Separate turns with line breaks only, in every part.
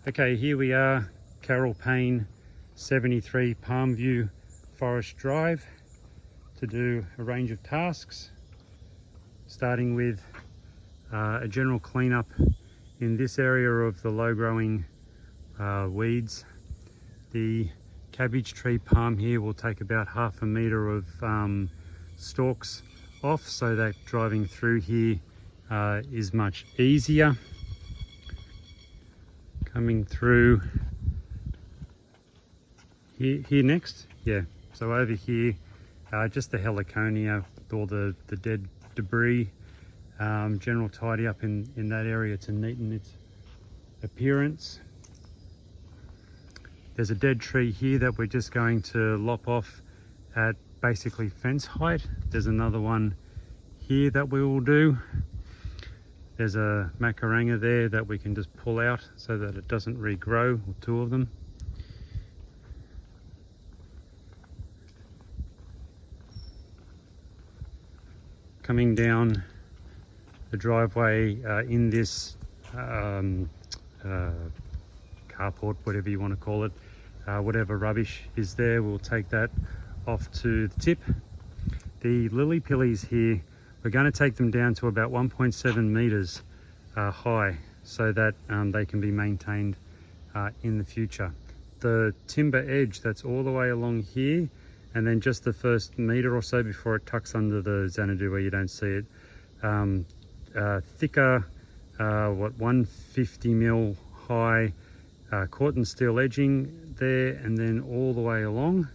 Okay, here we are, Carroll Payne 73 PalmView Forest Drive, to do a range of tasks, starting with a general cleanup in this area of the low growing weeds. The cabbage tree palm here will take about ½ metre of stalks off, so that driving through here is much easier. Coming through here next, yeah, so over here, just the heliconia, all the dead debris, general tidy up in that area to neaten its appearance. There's a dead tree here that we're just going to lop off at basically fence height. There's another one here that we will do. There's a macaranga there that we can just pull out so that it doesn't regrow, or two of them. Coming down the driveway in this carport, whatever you want to call it, whatever rubbish is there, we'll take that off to the tip. The lily pillies here, we're going to take them down to about 1.7 metres high, so that they can be maintained in the future. The timber edge that's all the way along here, and then just the first metre or so before it tucks under the Xanadu where you don't see it, thicker, 150mm high cotton steel edging there, and then all the way along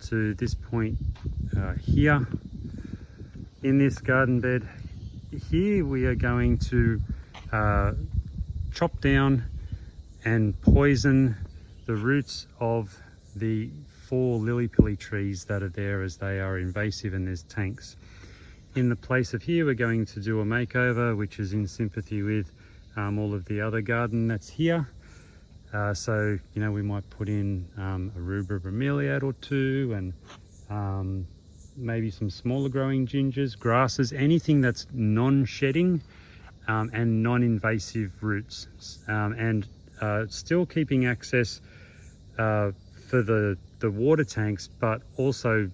to this point here. In this garden bed here, we are going to chop down and poison the roots of the 4 lily pilly trees that are there, as they are invasive and there's tanks. In the place of here, we're going to do a makeover, which is in sympathy with all of the other garden that's here. So, you know, we might put in a rubra bromeliad or two, and maybe some smaller growing gingers, grasses, anything that's non-shedding and non-invasive roots, and still keeping access for the water tanks, but also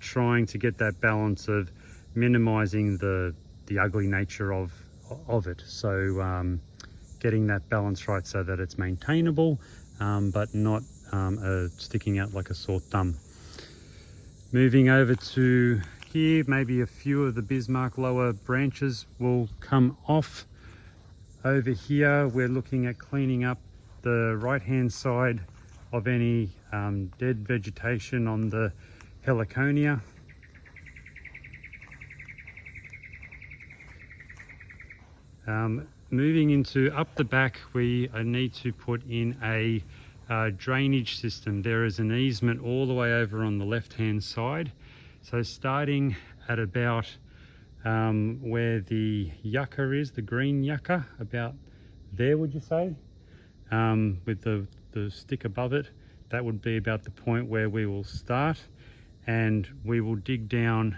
trying to get that balance of minimizing the ugly nature of it. So getting that balance right so that it's maintainable, but not sticking out like a sore thumb. Moving over to here, maybe a few of the Bismarck lower branches will come off. Over here, we're looking at cleaning up the right-hand side of any dead vegetation on the heliconia. Moving into up the back, we need to put in a drainage system. There is an easement all the way over on the left hand side, so starting at about where the yucca is, the green yucca, about there, would you say, with the stick above it, that would be about the point where we will start, and we will dig down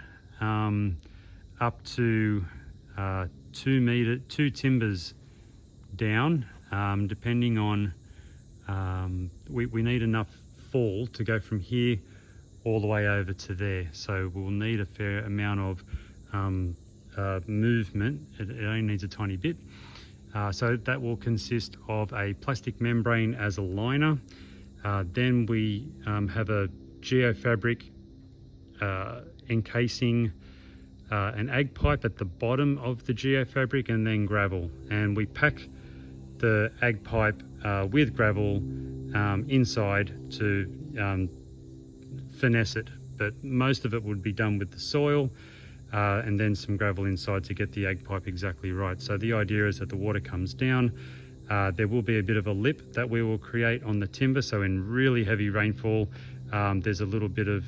up to 2 timbers down, depending on we need enough fall to go from here all the way over to there, so we'll need a fair amount of movement. It only needs a tiny bit, so that will consist of a plastic membrane as a liner. Then we have a geofabric encasing an ag pipe at the bottom of the geofabric, and then gravel, and we pack the ag pipe with gravel inside to finesse it, but most of it would be done with the soil, and then some gravel inside to get the ag pipe exactly right. So the idea is that the water comes down, there will be a bit of a lip that we will create on the timber, so in really heavy rainfall there's a little bit of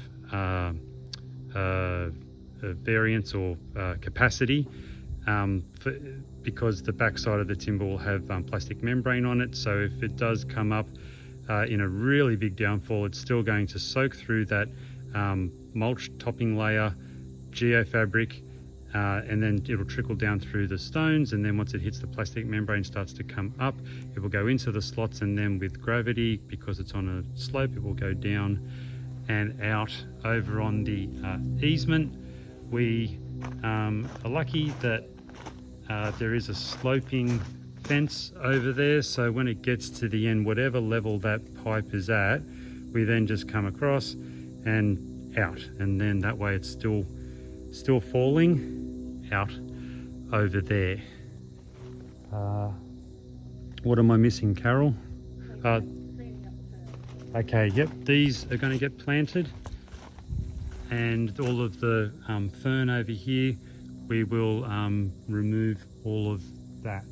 variance or capacity, because the back side of the timber will have plastic membrane on it, so if it does come up in a really big downfall, it's still going to soak through that mulch topping layer, geofabric, and then it'll trickle down through the stones, and then once it hits the plastic membrane starts to come up, it will go into the slots, and then with gravity, because it's on a slope, it will go down and out. Over on the easement, we are lucky that there is a sloping fence over there, so when it gets to the end, whatever level that pipe is at, we then just come across and out, and then that way it's still falling out over there. What am I missing, Carol? Okay, yep, these are going to get planted, and all of the fern over here, we will remove all of that.